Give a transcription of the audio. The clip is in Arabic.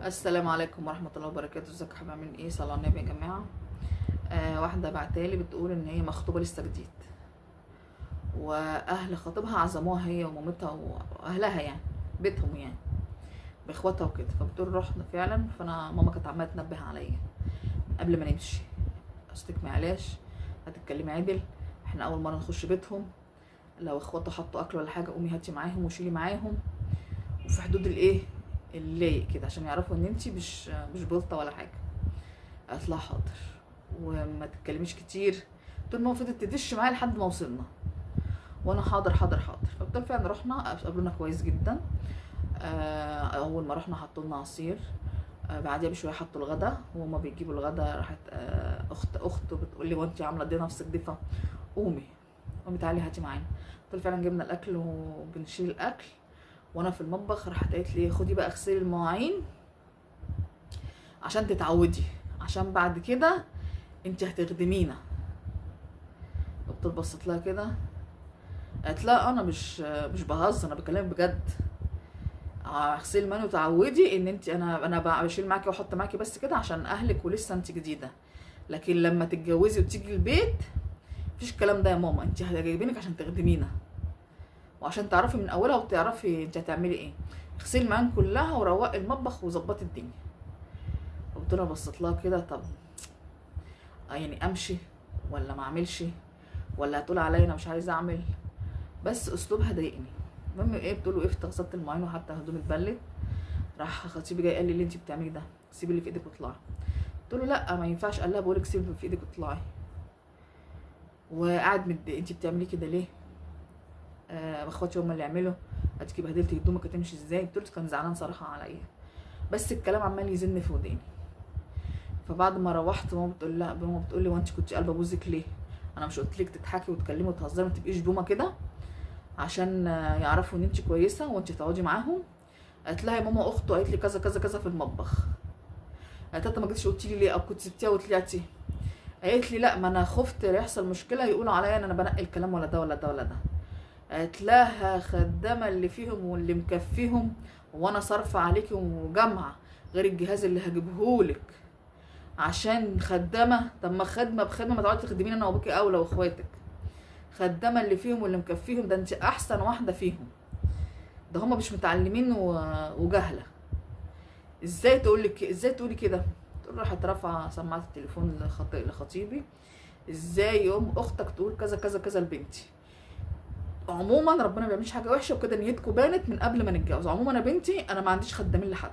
السلام عليكم ورحمة الله وبركاته. ازيكم يا حبايبي؟ عاملين ايه؟ صلوا على النبي يا جماعة. واحدة بعتالي بتقول ان هي مخطوبة لسه جديد، واهل خطيبها عزموها هي ومامتها واهلها، يعني بيتهم، يعني باخواتها وكده. فبتقول رحنا فعلا، فانا ماما كانت عمالة تنبه عليا قبل ما نمشي: اصلك معلش هتتكلمي عدل، احنا اول مرة نخش بيتهم، لو اخواته حطوا اكل ولا حاجة قومي هاتي معاهم وشيلي معاهم، وفي حدود الايه اللايق كده، عشان يعرفوا ان انتي مش بلطة ولا حاجة. قالت لها حاضر وما تتكلميش كتير. طول ما فضلت تدش معايا لحد ما وصلنا، وانا حاضر حاضر حاضر. فبالفعل رحنا، قابلونا كويس جدا. اول ما رحنا حطوا لنا عصير. بعديها بشويه حطوا الغدا، وهما بيجيبوا الغدا راحت اخته بتقول لي: وانت عامله دي نفسك ضيفه؟ قومي قومي تعالي هاتي معانا. فعلا جبنا الاكل وبنشيل الاكل، وانا في المطبخ راحت قالت لي: خدي بقى اغسلي المواعين عشان تتعودي، عشان بعد كده انت هتخدمينا. قلت بصيت لها كده، قالت: لا انا مش بهزر، انا بكلمك بجد. اغسلي المواعين وتعودي ان انت انا بشيل معاكي واحط معاكي بس كده عشان اهلك ولسه انت جديده، لكن لما تتجوزي وتيجي البيت مفيش الكلام ده يا ماما، انت جايبينك عشان تخدمينا وعشان تعرفي من اولها وتعرفي انت هتعملي ايه. اغسلي المواعين كلها وروقي المطبخ وظبطي الدنيا. قلت لها، بصيت لها كده: طب يعني امشي ولا ما اعملش، ولا هتقول عليا انا مش عايزه اعمل؟ بس اسلوبها ضايقني. المهم ايه، بتقول له: افتح غسلت المواعين وحتى هدومي اتبلت. راح خطيبي جاي قال لي: اللي انت بتعمليه ده سيبي اللي في ايدك واطلعي. قلت له: لا ما ينفعش. قال لها: بقولك سيبي اللي في ايدك واطلعي. وقعد انت بتعملي كده ليه؟ اخواتي هم اللي يعملوا، اديكي بهدلتي هدومك هتمشي ازاي؟ قلت له كان زعلان صراحه عليا، بس الكلام عمال يزن في وداني. فبعد ما روحت ماما بتقول لي: وانت كنت قلبه بوزك ليه؟ انا مش قلت لك تضحكي وتكلمي وتهزري ما تبقيش بومه كده، عشان يعرفوا ان انت كويسه وانت تقعدي معاهم؟ قالت لها: يا ماما اخته قالت لي كذا كذا كذا في المطبخ. قالت لها: ما جيتش قلت لي ليه، او كنت سبتيها وطلعتي؟ قالت لي: لا ما انا خفت يحصل مشكله يقولوا عليا ان انا بنقي الكلام ولا ده ولا ده ولا ده. قالت لها: خدامه اللي فيهم واللي مكفيهم، وانا صارفه عليكي وجامعه غير الجهاز اللي هجيبهولك عشان خدامه؟ طب ما خدمه بخدمه ما تقعدي تخدميني انا وابوكي اولى واخواتك. خدامه اللي فيهم واللي مكفيهم، ده انت احسن واحده فيهم، ده هما مش متعلمين وجهله. ازاي تقولي كده؟ تقول راحت رافعه سماعه التليفون لخطيبي: ازاي يوم اختك تقول كذا كذا كذا لبنتي؟ عموما ربنا ما بيعملش حاجه وحشه، وكده نيتكم بانت من قبل ما نتجوز. عموما يا بنتي انا ما عنديش خدامين لحد،